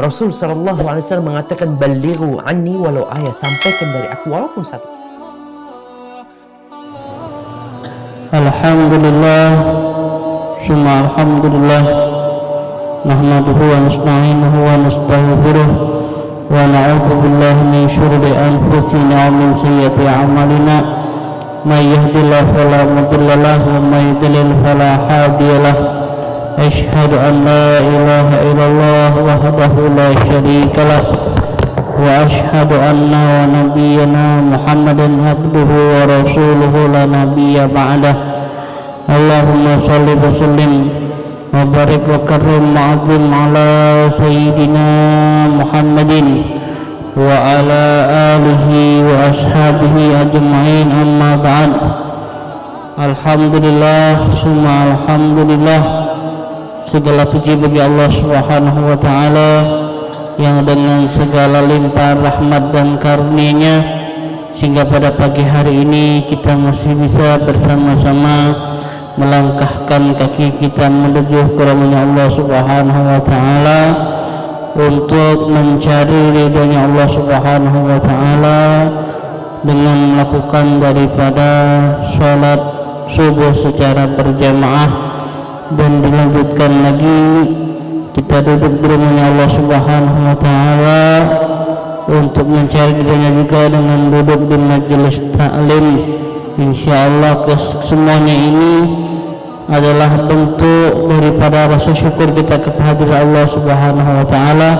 Rasul sallallahu alaihi wasallam mengatakan, "Ballighu anni walau ayat," sampaikan dari aku walaupun satu. Alhamdulillah, summa alhamdulillah, nahmaduhu wa nasta'inuhu wa nastaghfiruh wa na'udzu billahi min syururi anfusina wa min sayyiati a'malina. May yahdihillahu fala mudilla lahu wa may yudlil fala hadiya lahu. Asyhadu an la ilaha illallah wahdahu la syarika lah wa asyhadu anna nabiyyana Muhammadan abduhu wa rasuluhu la nabiyya ba'dah. Allahumma shalli wa sallim wa barik wa karrim ma'azim ala sayyidina Muhammadin wa ala alihi wa ashabihi ajma'in, amma ba'd. Alhamdulillah, summa alhamdulillah, segala puji bagi Allah Subhanahu wa ta'ala yang dengan segala limpahan rahmat dan karunia-Nya sehingga pada pagi hari ini kita masih bisa bersama-sama melangkahkan kaki kita menuju ke rumahnya Allah Subhanahu wa ta'ala untuk mencari ridhonya Allah Subhanahu wa ta'ala dengan melakukan daripada sholat subuh secara berjamaah, dan dilanjutkan lagi kita duduk di rumahnya Allah Subhanahu wa ta'ala untuk mencari ridhonya juga dengan duduk di majelis taklim. Insyaallah semuanya ini adalah bentuk daripada rasa syukur kita kepada Allah Subhanahu wa ta'ala.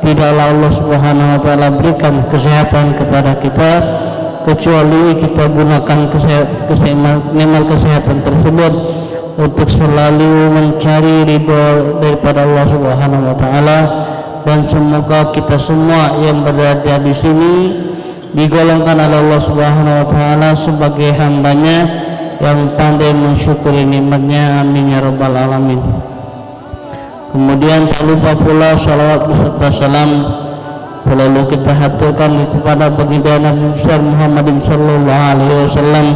Tidaklah Allah Subhanahu wa ta'ala berikan kesehatan kepada kita kecuali kita gunakan kesehatan tersebut untuk selalu mencari ridho daripada Allah Subhanahu wa ta'ala. Dan semoga kita semua yang berada di sini digolongkan oleh Allah Subhanahu wa ta'ala sebagai hambanya yang pandai mensyukuri nikmatnya. Amin ya rabbal alamin. Kemudian tak lupa pula salawat beserta salam selalu kita haturkan kepada baginda Nabi besar Muhammadin sallallahu alaihi wasallam,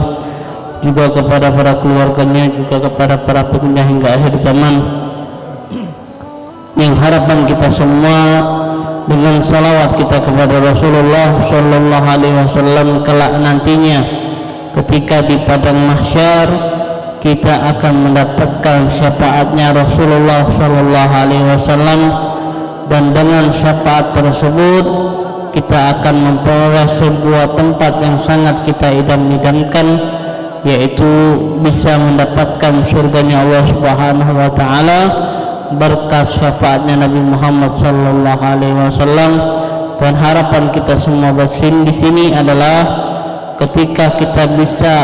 juga kepada para keluarganya, juga kepada para pengikutnya hingga akhir zaman. Yang harapan kita semua dengan salawat kita kepada Rasulullah sallallahu alaihi wasallam kelak nantinya ketika di padang mahsyar kita akan mendapatkan syafaatnya Rasulullah sallallahu alaihi wasallam, dan dengan syafaat tersebut kita akan memperoleh sebuah tempat yang sangat kita idam-idamkan, yaitu bisa mendapatkan surganya Allah Subhanahu wa ta'ala berkat syafaatnya Nabi Muhammad sallallahu alaihi wasallam. Dan harapan kita semua di sini adalah ketika kita bisa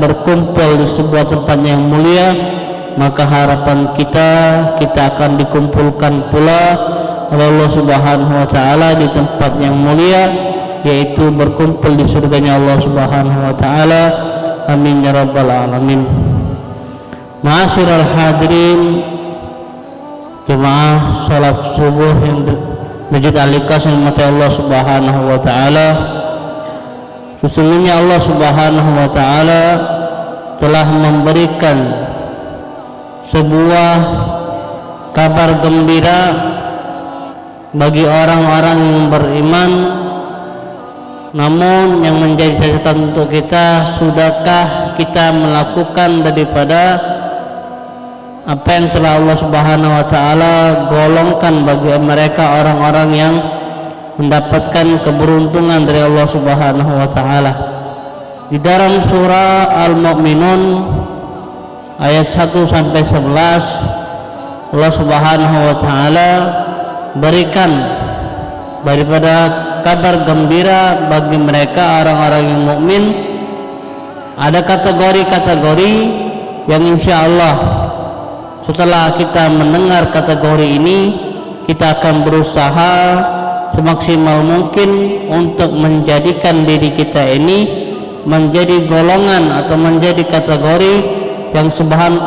berkumpul di sebuah tempat yang mulia, maka harapan kita akan dikumpulkan pula oleh Allah Subhanahu wa ta'ala di tempat yang mulia, yaitu berkumpul di surganya Allah Subhanahu wa ta'ala. Amin ya rabbal alamin. Ma'asyiral hadirin jemaah salat subuh yang Masjid Al-Ikhlas yang dimati Allah Subhanahu wa ta'ala. Sesungguhnya Allah Subhanahu wa ta'ala telah memberikan sebuah kabar gembira bagi orang-orang yang beriman. Namun yang menjadi catatan untuk kita, sudahkah kita melakukan daripada apa yang telah Allah Subhanahu wa ta'ala golongkan bagi mereka orang-orang yang mendapatkan keberuntungan dari Allah Subhanahu wa ta'ala. Di dalam surah Al-Mu'minun ayat 1 sampai 11 Allah Subhanahu wa ta'ala berikan daripada kabar gembira bagi mereka orang-orang yang mukmin. Ada kategori-kategori yang insya Allah setelah kita mendengar kategori ini, kita akan berusaha semaksimal mungkin untuk menjadikan diri kita ini menjadi golongan atau menjadi kategori yang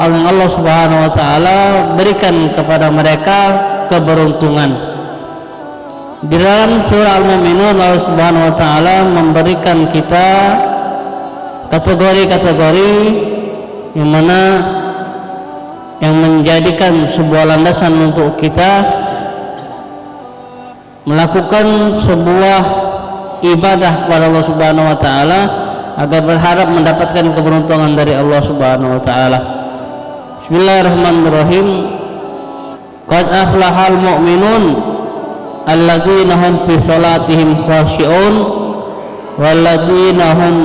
Allah Subhanahu wa ta'ala berikan kepada mereka keberuntungan. Di dalam surah Al-Mu'minun Allah Subhanahu wa ta'ala memberikan kita kategori-kategori yang mana yang menjadikan sebuah landasan untuk kita melakukan sebuah ibadah kepada Allah Subhanahu wa taala agar berharap mendapatkan keberuntungan dari Allah Subhanahu wa taala. Bismillahirrahmanirrahim. Qad aflahal mu'minun alladzina hum fi salatihim khashi'un walladzina hum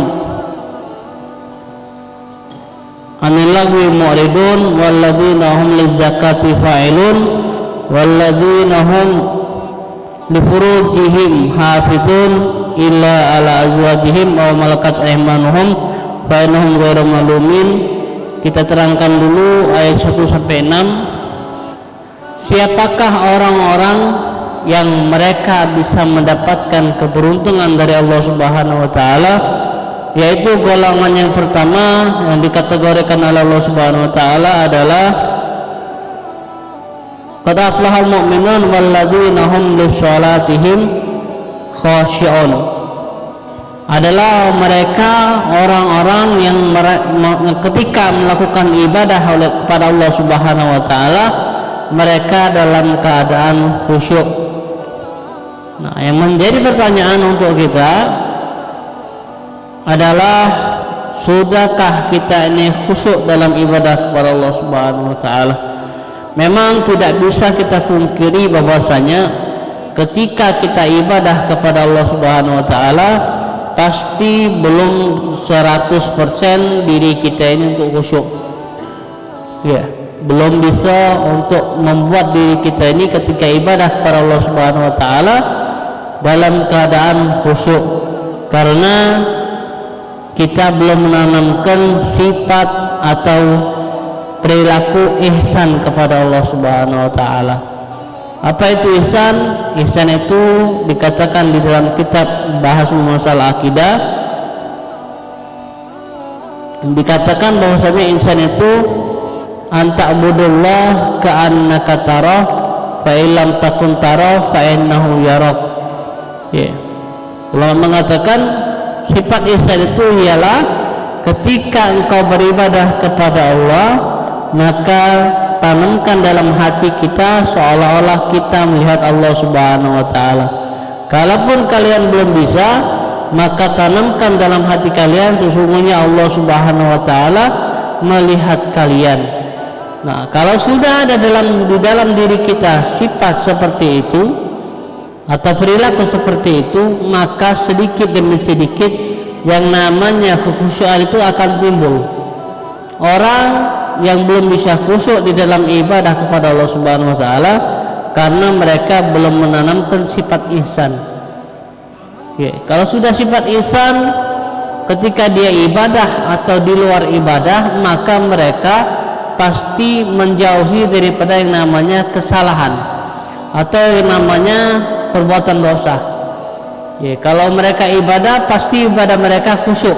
anil lagwi mu'ridun walladzina hum lizakati fa'ilun walladzina hum li furujihim hafizun illa ala azwajihim aw malakat aymanuhum fa innahum ghairu malumin. Kita terangkan dulu ayat 1 sampai 6. Siapakah orang-orang yang mereka bisa mendapatkan keberuntungan dari Allah Subhanahu wa taala? Yaitu golongan yang pertama yang dikategorikan oleh Allah Subhanahu wa taala adalah qad aflahal mu'minun walladzina hum lisholatihim khashi'un, adalah mereka orang-orang yang ketika melakukan ibadah kepada Allah Subhanahu wa taala mereka dalam keadaan khusyuk. Nah, yang menjadi pertanyaan untuk kita adalah, sudahkah kita ini khusyuk dalam ibadah kepada Allah Subhanahu wa taala? Memang tidak bisa kita pungkiri bahwasanya ketika kita ibadah kepada Allah Subhanahu wa taala pasti belum 100% diri kita ini untuk khusyuk. Ya, belum bisa untuk membuat diri kita ini ketika ibadah kepada Allah Subhanahu wa taala dalam keadaan khusyuk, karena kita belum menanamkan sifat atau perilaku ihsan kepada Allah Subhanahu wa taala. Apa itu ihsan? Ihsan itu dikatakan di dalam kitab bahas masalah akidah, dikatakan bahwasanya ihsan itu anta'budullah ka'annaka tarah fa illam takun tarah fa innahu yarak. Ya. Ulama mengatakan sifat ihsan itu ialah ketika engkau beribadah kepada Allah, maka tanamkan dalam hati kita seolah-olah kita melihat Allah Subhanahu wa taala. Kalaupun kalian belum bisa, maka tanamkan dalam hati kalian sesungguhnya Allah Subhanahu wa taala melihat kalian. Nah, kalau sudah ada di dalam diri kita sifat seperti itu atau perilaku seperti itu, maka sedikit demi sedikit yang namanya kekhusyuan itu akan timbul. Orang yang belum bisa khusyuk di dalam ibadah kepada Allah Subhanahu wa taala karena mereka belum menanamkan sifat ihsan. Ya, kalau sudah sifat ihsan ketika dia ibadah atau di luar ibadah, maka mereka pasti menjauhi daripada yang namanya kesalahan atau yang namanya perbuatan dosa. Ya, kalau mereka ibadah, pasti ibadah mereka khusyuk.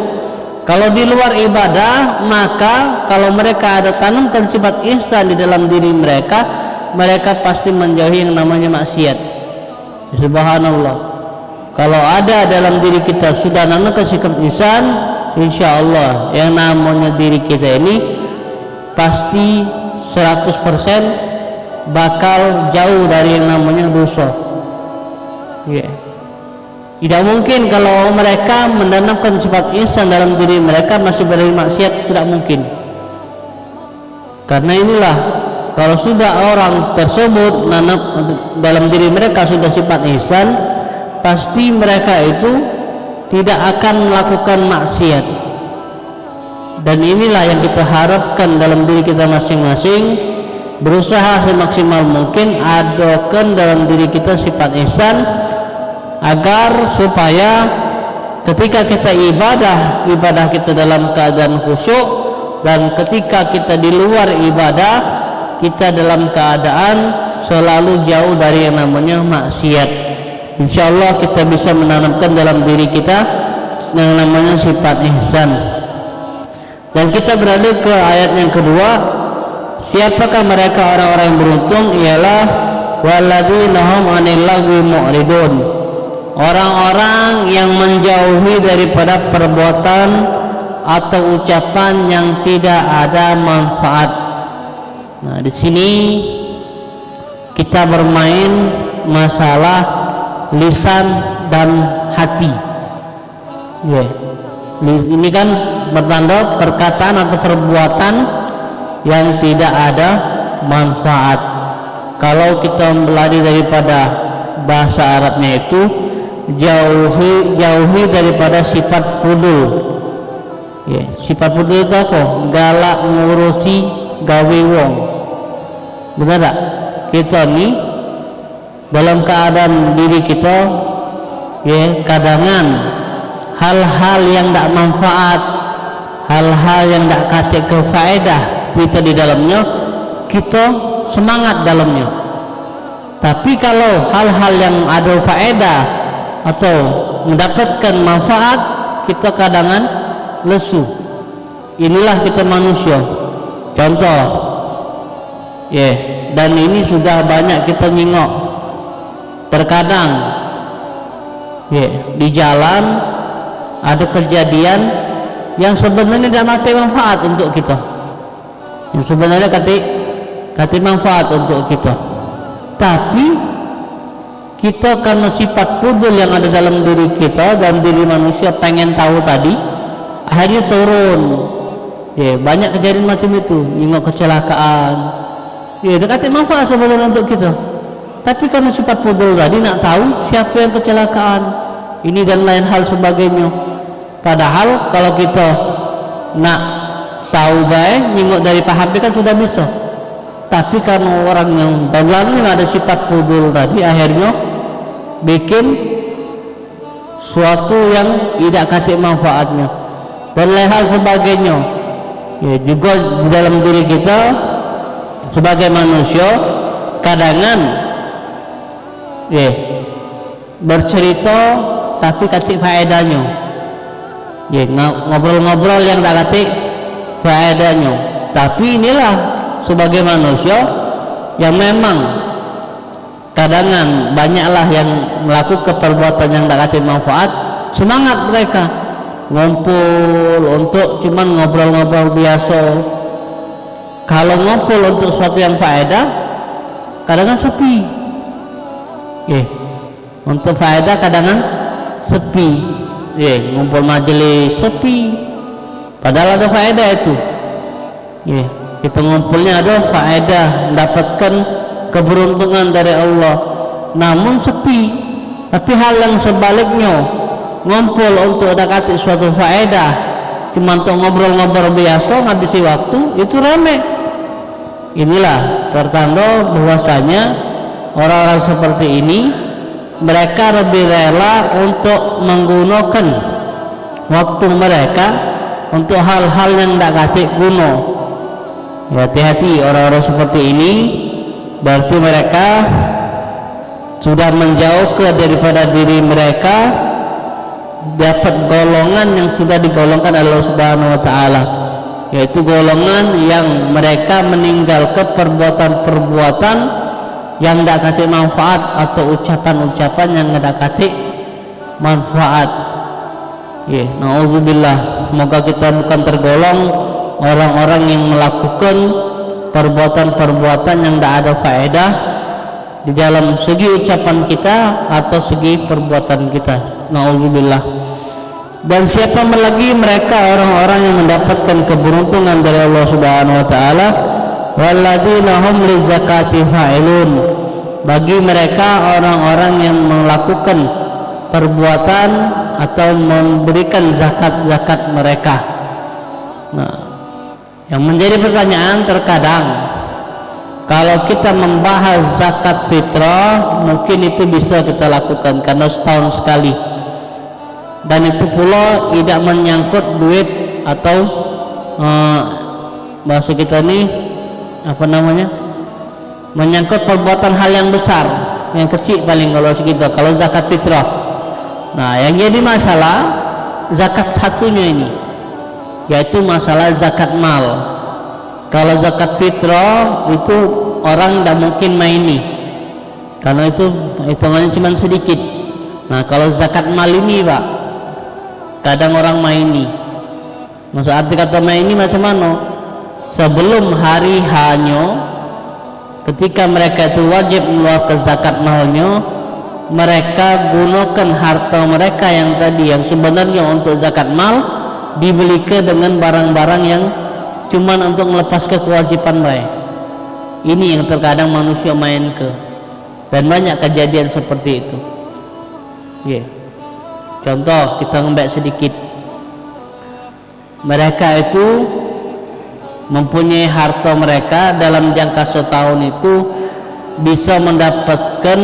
Kalau di luar ibadah, maka kalau mereka ada tanamkan sifat ihsan di dalam diri mereka, mereka pasti menjauhi yang namanya maksiat. Subhanallah. Kalau ada dalam diri kita sudah tanamkan sifat ihsan, insya Allah yang namanya diri kita ini pasti 100% bakal jauh dari yang namanya dosa. Ya. Tidak mungkin kalau mereka menanamkan sifat ihsan dalam diri mereka masih berada maksiat, tidak mungkin. Karena inilah, kalau sudah orang tersebut dalam diri mereka sudah sifat ihsan, pasti mereka itu tidak akan melakukan maksiat. Dan inilah yang kita harapkan dalam diri kita masing-masing, berusaha semaksimal mungkin adakan dalam diri kita sifat ihsan, agar supaya ketika kita ibadah kita dalam keadaan khusyuk, dan ketika kita di luar ibadah kita dalam keadaan selalu jauh dari yang namanya maksiat. Insyaallah kita bisa menanamkan dalam diri kita yang namanya sifat ihsan. Dan kita beralih ke ayat yang kedua. Siapakah mereka orang-orang yang beruntung? Ialah walladzina hum 'anil lagwi mu'ridun, orang-orang yang menjauhi daripada perbuatan atau ucapan yang tidak ada manfaat. Nah, di sini kita bermain masalah lisan dan hati. Ya. Ini kan bertanda perkataan atau perbuatan yang tidak ada manfaat. Kalau kita lari daripada bahasa Arabnya itu jauhi daripada sifat pudul. Ya, sifat pudul itu apa? Galak ngurusi gawe wong. Benar tak? Kita ni dalam keadaan diri kita, ya, kadangan hal-hal yang tak manfaat, hal-hal yang tak kata kefaedah kita di dalamnya, kita semangat dalamnya. Tapi kalau hal-hal yang ada faedah atau mendapatkan manfaat, kita kadangan lesu. Inilah kita manusia. Contoh, ya, dan ini sudah banyak kita nyingok. Terkadang, ya, di jalan ada kejadian yang sebenarnya tidak mati manfaat untuk kita, yang sebenarnya kati manfaat untuk kita, tapi kita karena sifat pudul yang ada dalam diri kita dan diri manusia pengen tahu tadi, akhirnya turun. Ya, banyak kejadian macam itu, nengok kecelakaan, ya, kati manfaat sebenarnya untuk kita, tapi karena sifat pudul tadi nak tahu siapa yang kecelakaan, ini dan lain hal sebagainya. Padahal kalau kita nak tahu baik nyingok dari HP kan sudah bisa, tapi karena orang yang lalu ada sifat pudul tadi, akhirnya bikin suatu yang tidak kasih manfaatnya dan lain hal sebagainya. Ya, juga di dalam diri kita sebagai manusia kadangan, ya, bercerita tapi kasih faedahnya, ya, ngobrol-ngobrol yang tak kasih faedahnya. Tapi inilah sebagai manusia yang memang kadangan banyaklah yang melakukan perbuatan yang tak kasih manfaat, semangat mereka ngumpul untuk cuman ngobrol-ngobrol biasa. Kalau ngumpul untuk sesuatu yang faedah, kadangan sepi. Untuk faedah kadangan sepi. Ngumpul majelis sepi. Padahal ada faedah itu. Kita ngumpulnya ada faedah, mendapatkan keberuntungan dari Allah. Namun sepi. Tapi hal yang sebaliknya, ngumpul untuk dapat suatu faedah, cuma untuk ngobrol-ngobrol biasa ngabisi waktu, itu rame. Inilah pertanda bahwasanya orang-orang seperti ini mereka lebih rela untuk menggunakan waktu mereka untuk hal-hal yang tidak kasih guna. Ya, hati-hati orang-orang seperti ini, berarti mereka sudah menjauh daripada diri mereka dapat golongan yang sudah digolongkan Allah Subhanahu wa taala, yaitu golongan yang mereka meninggalkan perbuatan-perbuatan yang tidak kasih manfaat atau ucapan-ucapan yang tidak kasih manfaat. Nauzubillah, semoga kita bukan tergolong orang-orang yang melakukan perbuatan-perbuatan yang tidak ada faedah di dalam segi ucapan kita atau segi perbuatan kita. Nauzubillah. Dan siapa lagi mereka orang-orang yang mendapatkan keberuntungan dari Allah Subhanahu wa taala, walladzina hum lizakati fa'ilun, bagi mereka orang-orang yang melakukan perbuatan atau memberikan zakat-zakat mereka. Nah, yang menjadi pertanyaan terkadang, kalau kita membahas zakat fitrah, mungkin itu bisa kita lakukan karena setahun sekali, dan itu pula tidak menyangkut duit atau bahasa kita ini apa namanya, menyangkut perbuatan hal yang besar, yang kecil paling kalau segitu, kalau zakat fitrah. Nah, yang jadi masalah zakat satunya ini, yaitu masalah zakat mal. Kalau zakat fitrah itu orang tidak mungkin maini, karena itu hitungannya cuma sedikit. Nah, kalau zakat mal ini Pak, kadang orang maini. Maksud arti kata maini macam mana? Sebelum hari hanya, ketika mereka itu wajib mengeluarkan zakat malnya, mereka gunakan harta mereka yang tadi yang sebenarnya untuk zakat mal, dibelikan dengan barang-barang yang cuman untuk melepaskan kewajiban mereka. Ini yang terkadang manusia main ke, dan banyak kejadian seperti itu. Contoh kita ngambil sedikit, mereka itu mempunyai harta mereka dalam jangka setahun itu bisa mendapatkan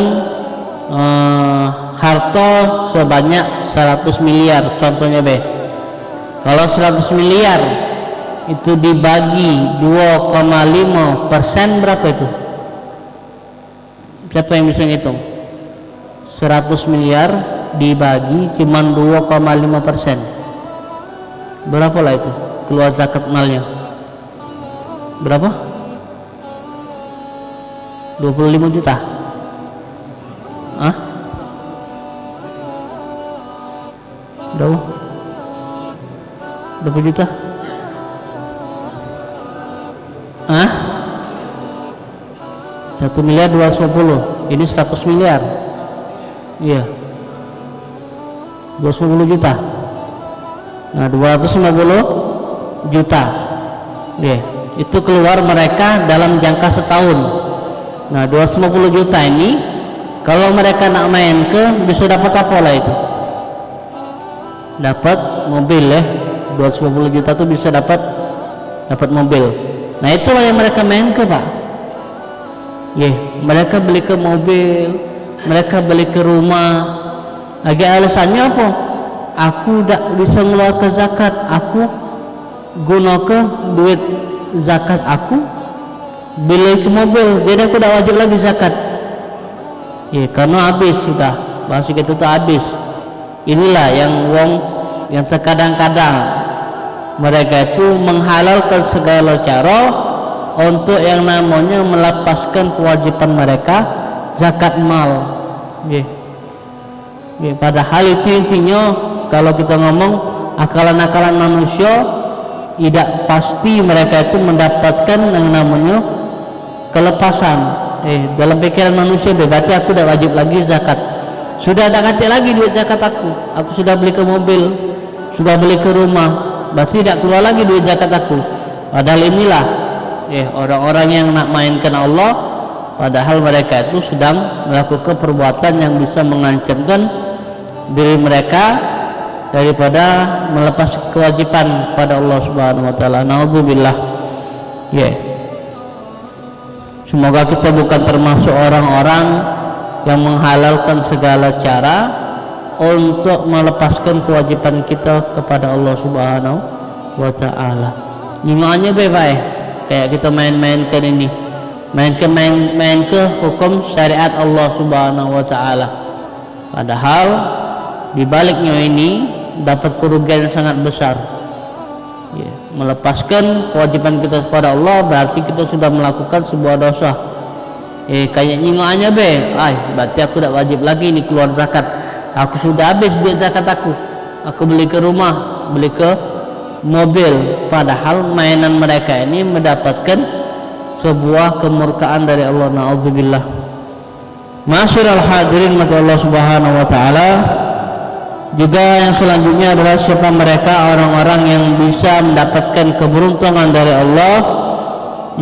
harta sebanyak 100 miliar contohnya kalau 100 miliar itu dibagi 2,5% berapa itu? Siapa yang bisa ngitung? 100 miliar dibagi cuma 2,5%, berapa lah itu keluar zakat malnya? Berapa? 25 juta. Berapa? 20 juta? 1 miliar 250. Ini 100 miliar. Iya. 250 juta. Nah, 250 juta. Iya. Itu keluar mereka dalam jangka setahun. Nah, 250 juta ini kalau mereka nak main ke bisa dapat apa lah itu? Dapat mobil 250 juta tuh bisa dapat mobil. Nah, itulah yang mereka main ke, Pak. Mereka beli ke mobil, mereka beli ke rumah. Lagi alasannya apa? Aku tak bisa mengeluarkan zakat, aku gunakan duit zakat aku beli ke mobil, jadi aku tak wajib lagi zakat. Karena habis sudah, bahasa kita tuh habis. Inilah yang terkadang-kadang mereka itu menghalalkan segala cara untuk yang namanya melepaskan kewajiban mereka zakat mal. Padahal itu intinya kalau kita ngomong akalan-akalan manusia, tidak pasti mereka itu mendapatkan yang namanya kelepasan. Dalam pikiran manusia berarti aku tidak wajib lagi zakat, sudah tak ganti lagi duit zakat aku sudah beli ke mobil, sudah beli ke rumah, berarti tidak keluar lagi duit zakat aku. Padahal inilah orang-orang yang nak mainkan Allah, padahal mereka itu sedang melakukan perbuatan yang bisa mengancamkan diri mereka daripada melepas kewajiban pada Allah Subhanahu wa taala. Nauzubillah. Semoga kita bukan termasuk orang-orang yang menghalalkan segala cara untuk melepaskan kewajiban kita kepada Allah Subhanahu wa taala. Nyingoknya baik, kayak kita main-mainkan ini. Main ke hukum syariat Allah Subhanahu wa taala. Padahal di baliknya ini dapat kerugian yang sangat besar. Melepaskan kewajiban kita kepada Allah berarti kita sudah melakukan sebuah dosa. Kayak nyingoannya berarti aku tidak wajib lagi ini keluar zakat. Aku sudah habis duit zakat aku beli ke rumah, beli ke mobil. Padahal mainan mereka ini mendapatkan sebuah kemurkaan dari Allah. Na'udzubillah. Ma'asyiral hadirin mati Allah Subhanahu wa taala. Juga yang selanjutnya adalah siapa mereka orang-orang yang bisa mendapatkan keberuntungan dari Allah,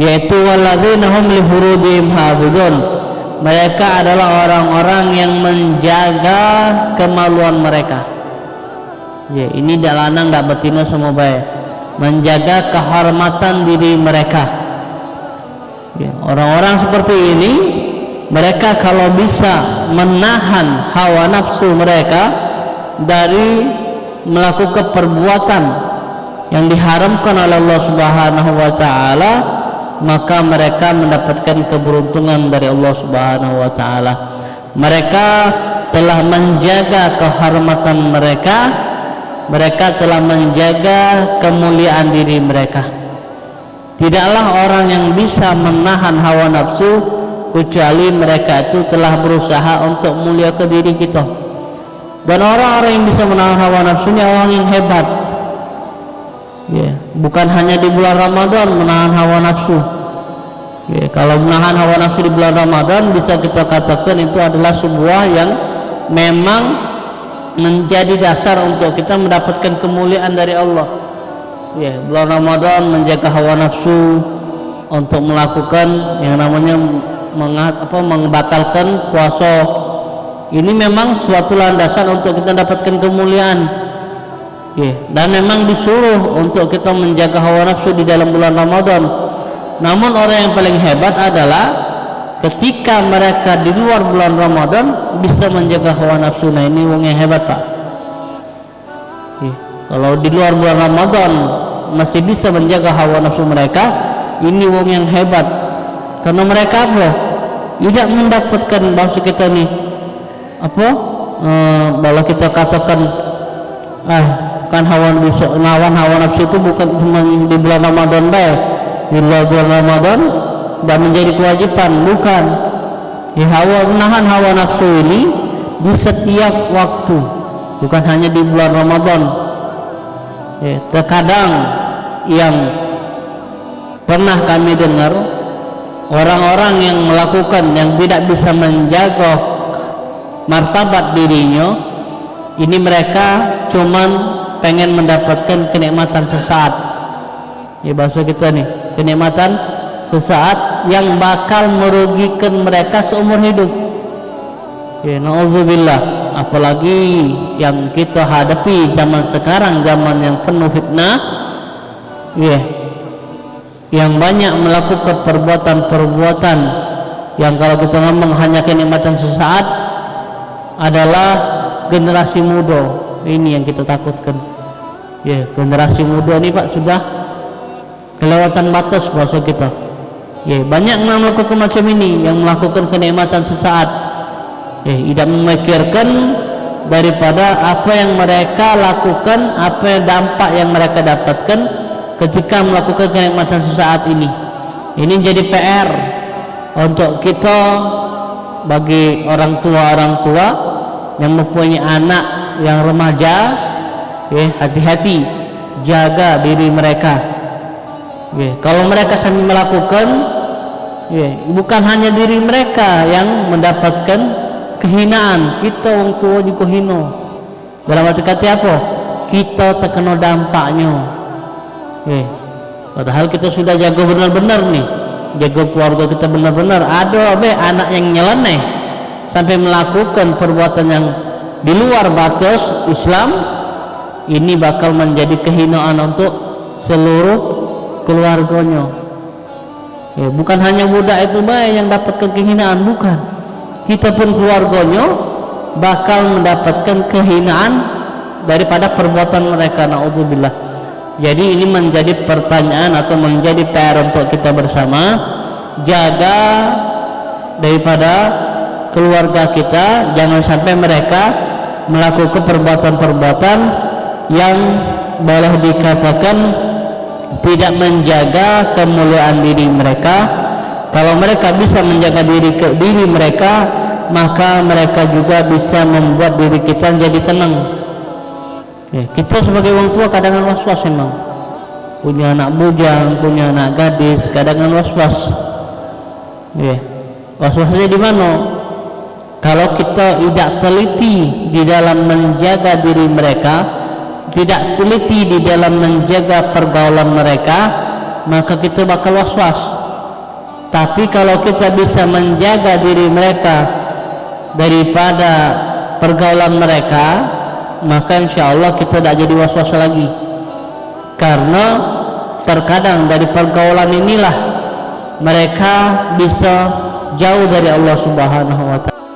yaitu walladzina hum li furujihim hafizun. Mereka adalah orang-orang yang menjaga kemaluan mereka. Ini dak lanang dak betina semua baik. Menjaga kehormatan diri mereka. Orang-orang seperti ini, mereka kalau bisa menahan hawa nafsu mereka dari melakukan perbuatan yang diharamkan oleh Allah Subhanahu wa taala, maka mereka mendapatkan keberuntungan dari Allah Subhanahu wa taala. Mereka telah menjaga kehormatan mereka, mereka telah menjaga kemuliaan diri mereka. Tidaklah orang yang bisa menahan hawa nafsu kecuali mereka itu telah berusaha untuk mulia ke diri kita. Dan orang-orang yang bisa menahan hawa nafsunya orang yang hebat. Bukan hanya di bulan Ramadan menahan hawa nafsu. Kalau menahan hawa nafsu di bulan Ramadan bisa kita katakan itu adalah sebuah yang memang menjadi dasar untuk kita mendapatkan kemuliaan dari Allah. Ya, bulan Ramadan menjaga hawa nafsu untuk melakukan yang namanya membatalkan puasa. Ini memang suatu landasan untuk kita dapatkan kemuliaan. Ya, dan memang disuruh untuk kita menjaga hawa nafsu di dalam bulan Ramadan. Namun orang yang paling hebat adalah ketika mereka di luar bulan Ramadan bisa menjaga hawa nafsu. Nah, ini wong yang hebat, Pak. Ya, kalau di luar bulan Ramadan masih bisa menjaga hawa nafsu mereka, ini wong yang hebat. Karena mereka apa? Tidak mendapatkan bahasa kita nih kalau kita katakan kan hawa nafsu itu bukan cuma di bulan Ramadan baik, di luar bulan Ramadan dan menjadi kewajiban, bukan. Menahan hawa nafsu ini di setiap waktu, bukan hanya di bulan Ramadan. Terkadang yang pernah kami dengar orang-orang yang melakukan yang tidak bisa menjaga martabat dirinya, ini mereka cuman pengen mendapatkan kenikmatan sesaat. Ya, bahasa kita nih, kenikmatan sesaat yang bakal merugikan mereka seumur hidup. Ya, na'udzubillah. Apalagi yang kita hadapi zaman sekarang, zaman yang penuh fitnah, ya, yang banyak melakukan perbuatan-perbuatan yang kalau kita ngomong hanya kenikmatan sesaat adalah generasi muda. Ini yang kita takutkan. Ya, generasi muda ini, Pak, sudah kelewatan batas bahasa kita. Ya, banyak yang melakukan macam ini, yang melakukan kenikmatan sesaat. Ya, tidak memikirkan daripada apa yang mereka lakukan, apa yang dampak yang mereka dapatkan ketika melakukan kenikmatan sesaat ini. Ini jadi PR untuk kita, bagi orang tua yang mempunyai anak yang remaja. Hati-hati, jaga diri mereka. Kalau mereka sambil melakukan, bukan hanya diri mereka yang mendapatkan kehinaan, kita orang tua juga hina. Dalam arti kata apa? Kita terkena dampaknya. Padahal kita sudah jaga benar-benar nih, jaga keluarga kita benar-benar. Ada anak yang nyeleneh sampai melakukan perbuatan yang di luar batas Islam, ini bakal menjadi kehinaan untuk seluruh keluarganya. Bukan hanya budak itu baik yang dapatkan kehinaan, bukan. Kita pun keluarganya bakal mendapatkan kehinaan daripada perbuatan mereka. Na'udzubillah. Jadi ini menjadi pertanyaan atau menjadi PR untuk kita bersama, jaga daripada keluarga kita, jangan sampai mereka melakukan perbuatan-perbuatan yang boleh dikatakan tidak menjaga kemuliaan diri mereka. Kalau mereka bisa menjaga diri mereka, maka mereka juga bisa membuat diri kita jadi tenang. Kita sebagai orang tua kadang was-was, memang punya anak bujang, punya anak gadis, kadang was-was. Was-wasnya di mana? Kalau kita tidak teliti di dalam menjaga diri mereka, tidak teliti di dalam menjaga pergaulan mereka, maka kita bakal was-was. Tapi kalau kita bisa menjaga diri mereka daripada pergaulan mereka, maka insya Allah kita tidak jadi was-was lagi. Karena terkadang dari pergaulan inilah mereka bisa jauh dari Allah Subhanahu wa Ta'ala.